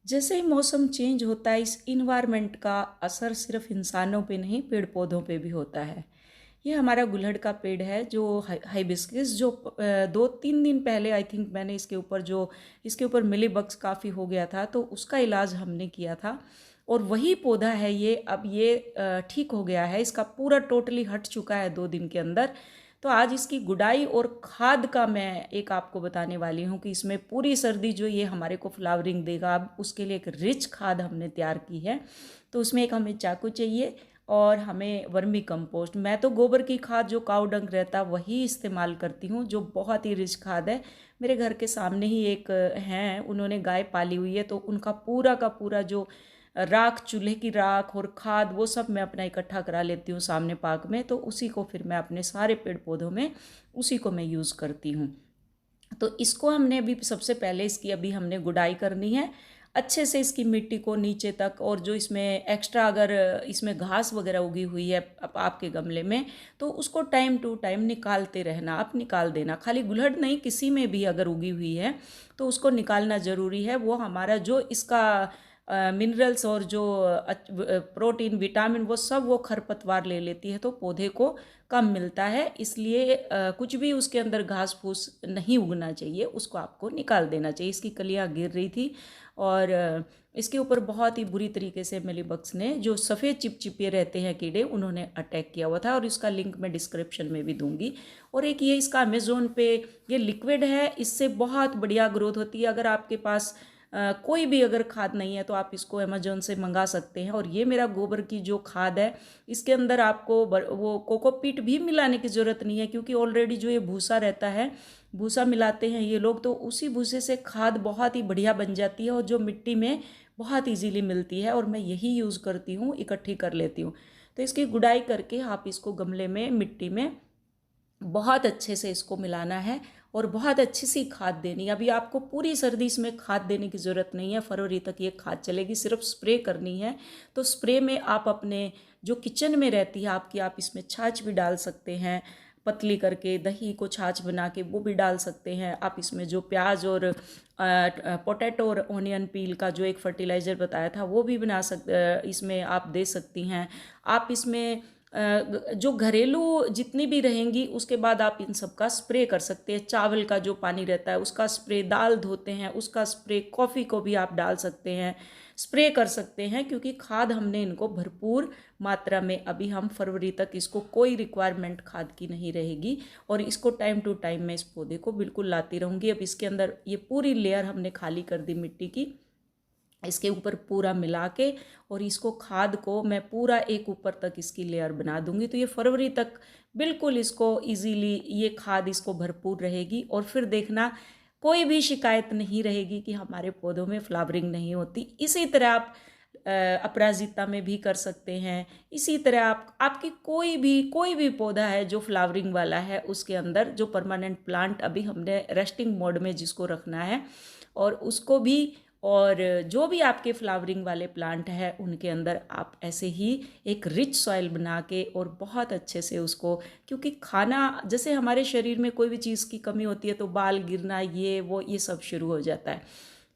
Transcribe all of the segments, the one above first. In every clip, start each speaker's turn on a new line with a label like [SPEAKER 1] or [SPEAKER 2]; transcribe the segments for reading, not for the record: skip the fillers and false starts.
[SPEAKER 1] जैसे ही मौसम चेंज होता है, इस इन्वायरमेंट का असर सिर्फ इंसानों पे नहीं, पेड़ पौधों पे भी होता है। ये हमारा गुलहड़ का पेड़ है जो हाइबिस्किस, जो 2-3 दिन पहले आई थिंक मैंने इसके ऊपर मिली बग्स काफ़ी हो गया था, तो उसका इलाज हमने किया था। और वही पौधा है ये, अब ये ठीक हो गया है, इसका पूरा टोटली हट चुका है 2 दिन के अंदर। तो आज इसकी गुडाई और खाद का मैं एक आपको बताने वाली हूँ कि इसमें पूरी सर्दी जो ये हमारे को फ्लावरिंग देगा, अब उसके लिए एक रिच खाद हमने तैयार की है। तो उसमें एक हमें चाकू चाहिए और हमें वर्मी कंपोस्ट। मैं तो गोबर की खाद जो काऊ डंग रहता वही इस्तेमाल करती हूँ, जो बहुत ही रिच खाद है। मेरे घर के सामने ही एक हैं, उन्होंने गाय पाली हुई है, तो उनका पूरा का पूरा जो राख, चूल्हे की राख और खाद, वो सब मैं अपना इकट्ठा करा लेती हूँ सामने पार्क में। तो उसी को फिर मैं अपने सारे पेड़ पौधों में उसी को मैं यूज़ करती हूँ। तो इसको हमने अभी सबसे पहले इसकी अभी हमने गुडाई करनी है अच्छे से, इसकी मिट्टी को नीचे तक। और जो इसमें एक्स्ट्रा अगर इसमें घास वगैरह उगी हुई है आपके गमले में, तो उसको टाइम टू टाइम निकालते रहना, आप निकाल देना। खाली गुलहड़ नहीं, किसी में भी अगर उगी हुई है तो उसको निकालना ज़रूरी है। वो हमारा जो इसका मिनरल्स और जो प्रोटीन, विटामिन, वो सब वो खरपतवार ले लेती है, तो पौधे को कम मिलता है। इसलिए कुछ भी उसके अंदर घास फूस नहीं उगना चाहिए, उसको आपको निकाल देना चाहिए। इसकी कलियां गिर रही थी और इसके ऊपर बहुत ही बुरी तरीके से मिलीबग्स ने, जो सफ़ेद चिपचिपे रहते हैं कीड़े, उन्होंने अटैक किया हुआ था। और इसका लिंक मैं डिस्क्रिप्शन में भी दूंगी। और एक ये इसका अमेज़ोन पे ये लिक्विड है, इससे बहुत बढ़िया ग्रोथ होती है। अगर आपके पास कोई भी अगर खाद नहीं है तो आप इसको अमेजोन से मंगा सकते हैं। और ये मेरा गोबर की जो खाद है, इसके अंदर आपको वो कोकोपीट भी मिलाने की ज़रूरत नहीं है, क्योंकि ऑलरेडी जो ये भूसा रहता है, भूसा मिलाते हैं ये लोग, तो उसी भूसे से खाद बहुत ही बढ़िया बन जाती है और जो मिट्टी में बहुत ईजीली मिलती है। और मैं यही यूज़ करती हूँ, इकट्ठी कर लेती हूँ। तो इसकी गुडाई करके आप इसको गमले में, मिट्टी में बहुत अच्छे से इसको मिलाना है और बहुत अच्छी सी खाद देनी है। अभी आपको पूरी सर्दी इसमें खाद देने की ज़रूरत नहीं है, फरवरी तक ये खाद चलेगी, सिर्फ स्प्रे करनी है। तो स्प्रे में आप अपने जो किचन में रहती है आपकी, आप इसमें छाछ भी डाल सकते हैं, पतली करके दही को छाछ बना के वो भी डाल सकते हैं आप। इसमें जो प्याज और पोटैटो और ऑनियन पील का जो एक फर्टिलाइज़र बताया था वो भी इसमें आप दे सकती हैं। आप इसमें जो घरेलू जितनी भी रहेंगी, उसके बाद आप इन सब का स्प्रे कर सकते हैं। चावल का जो पानी रहता है उसका स्प्रे, दाल धोते हैं उसका स्प्रे, कॉफ़ी को भी आप डाल सकते हैं, स्प्रे कर सकते हैं। क्योंकि खाद हमने इनको भरपूर मात्रा में, अभी हम फरवरी तक इसको कोई रिक्वायरमेंट खाद की नहीं रहेगी। और इसको टाइम टू टाइम मैं इस पौधे को बिल्कुल लाती रहूँगी। अब इसके अंदर ये पूरी लेयर हमने खाली कर दी मिट्टी की, इसके ऊपर पूरा मिला के, और इसको खाद को मैं पूरा एक ऊपर तक इसकी लेयर बना दूंगी। तो ये फरवरी तक बिल्कुल इसको इजीली ये खाद इसको भरपूर रहेगी। और फिर देखना कोई भी शिकायत नहीं रहेगी कि हमारे पौधों में फ्लावरिंग नहीं होती। इसी तरह आप अपराजिता में भी कर सकते हैं। इसी तरह आप, आपकी कोई भी पौधा है जो फ्लावरिंग वाला है, उसके अंदर जो परमानेंट प्लांट अभी हमने रेस्टिंग मोड में जिसको रखना है, और उसको भी, और जो भी आपके फ्लावरिंग वाले प्लांट हैं उनके अंदर आप ऐसे ही एक रिच सॉइल बना के और बहुत अच्छे से उसको, क्योंकि खाना, जैसे हमारे शरीर में कोई भी चीज़ की कमी होती है तो बाल गिरना, ये सब शुरू हो जाता है।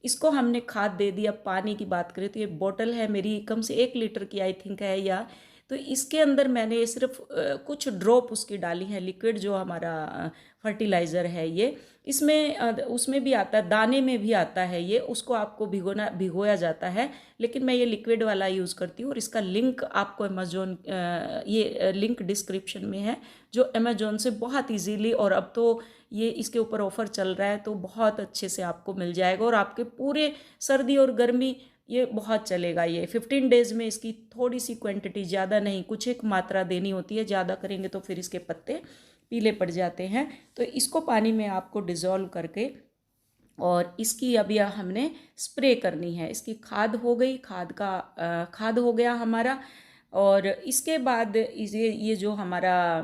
[SPEAKER 1] इसको हमने खाद दे दी। अब पानी की बात करें तो ये बोतल है मेरी, कम से 1 लीटर की आई थिंक है, या तो इसके अंदर मैंने सिर्फ कुछ ड्रॉप उसकी डाली है, लिक्विड जो हमारा फर्टिलाइज़र है ये। इसमें उसमें भी आता है, दाने में भी आता है ये, उसको आपको भिगोया जाता है, लेकिन मैं ये लिक्विड वाला यूज़ करती हूँ। और इसका लिंक आपको अमेजोन, ये लिंक डिस्क्रिप्शन में है, जो अमेजोन से बहुत इजीली, और अब तो ये इसके ऊपर ऑफ़र चल रहा है तो बहुत अच्छे से आपको मिल जाएगा। और आपके पूरे सर्दी और गर्मी ये बहुत चलेगा। ये 15 डेज़ में इसकी थोड़ी सी क्वांटिटी, ज़्यादा नहीं, कुछ एक मात्रा देनी होती है, ज़्यादा करेंगे तो फिर इसके पत्ते पीले पड़ जाते हैं। तो इसको पानी में आपको डिज़ोल्व करके, और इसकी अभी हमने स्प्रे करनी है। इसकी खाद हो गई, खाद हो गया हमारा। और इसके बाद ये जो हमारा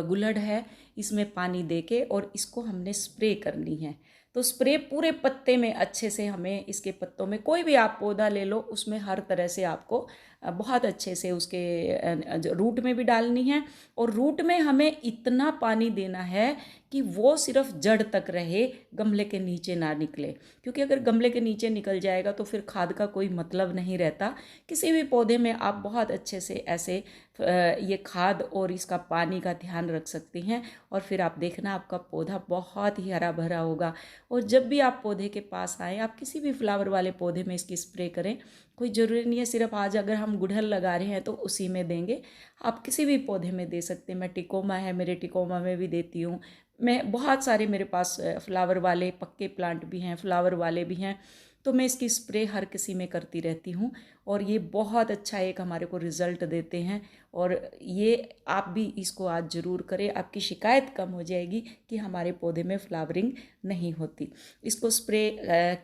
[SPEAKER 1] गुलहड़ है, इसमें पानी देके और इसको हमने स्प्रे करनी है। तो स्प्रे पूरे पत्ते में अच्छे से, हमें इसके पत्तों में, कोई भी आप पौधा ले लो उसमें हर तरह से आपको बहुत अच्छे से उसके रूट में भी डालनी है। और रूट में हमें इतना पानी देना है कि वो सिर्फ जड़ तक रहे, गमले के नीचे ना निकले, क्योंकि अगर गमले के नीचे निकल जाएगा तो फिर खाद का कोई मतलब नहीं रहता। किसी भी पौधे में आप बहुत अच्छे से ऐसे ये खाद और इसका पानी का ध्यान रख सकते हैं, और फिर आप देखना आपका पौधा बहुत ही हरा भरा होगा। और जब भी आप पौधे के पास आएँ, आप किसी भी फ्लावर वाले पौधे में इसकी स्प्रे करें। कोई ज़रूरी नहीं है सिर्फ आज अगर हम गुड़हल लगा रहे हैं तो उसी में देंगे, आप किसी भी पौधे में दे सकते हैं। मैं टिकोमा है, मेरे टिकोमा में भी देती हूँ। मैं बहुत सारे मेरे पास फ्लावर वाले पक्के प्लांट भी हैं, फ्लावर वाले भी हैं, तो मैं इसकी स्प्रे हर किसी में करती रहती हूँ, और ये बहुत अच्छा एक हमारे को रिज़ल्ट देते हैं। और ये आप भी इसको आज ज़रूर करें, आपकी शिकायत कम हो जाएगी कि हमारे पौधे में फ्लावरिंग नहीं होती। इसको स्प्रे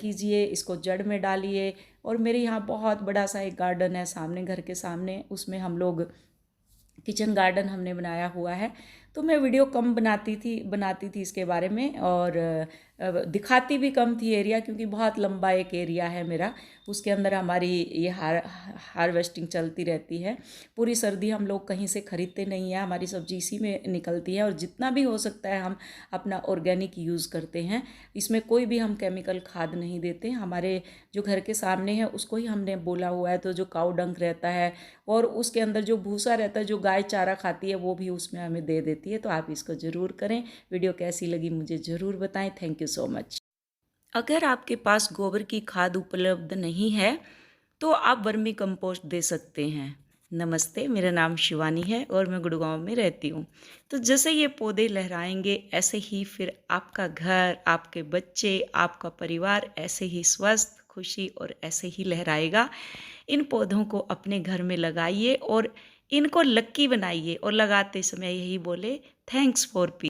[SPEAKER 1] कीजिए, इसको जड़ में डालिए। और मेरे यहाँ बहुत बड़ा सा एक गार्डन है सामने, घर के सामने, उसमें हम लोग किचन गार्डन हमने बनाया हुआ है। तो मैं वीडियो कम बनाती थी इसके बारे में, और दिखाती भी कम थी एरिया, क्योंकि बहुत लंबा एक एरिया है मेरा, उसके अंदर हमारी ये हार्वेस्टिंग चलती रहती है। पूरी सर्दी हम लोग कहीं से ख़रीदते नहीं हैं, हमारी सब्जी इसी में निकलती है, और जितना भी हो सकता है हम अपना ऑर्गेनिक यूज़ करते हैं। इसमें कोई भी हम केमिकल खाद नहीं देते। हमारे जो घर के सामने है उसको ही हमने बोला हुआ है, तो जो काऊ डंक रहता है और उसके अंदर जो भूसा रहता है, जो गाय चारा खाती है, वो भी उसमें हमें दे देती है। तो आप इसको ज़रूर करें। वीडियो कैसी लगी मुझे ज़रूर बताएं। Thank you so much. अगर आपके पास गोबर की खाद उपलब्ध नहीं है तो आप वर्मी कंपोस्ट दे सकते हैं। नमस्ते, मेरा नाम शिवानी है और मैं गुड़गांव में रहती हूँ। तो जैसे ये पौधे लहराएंगे, ऐसे ही फिर आपका घर, आपके बच्चे, आपका परिवार ऐसे ही स्वस्थ, खुशी और ऐसे ही लहराएगा। इन पौधों को अपने घर में लगाइए और इनको लक्की बनाइए, और लगाते समय यही बोले, थैंक्स फॉर पीस।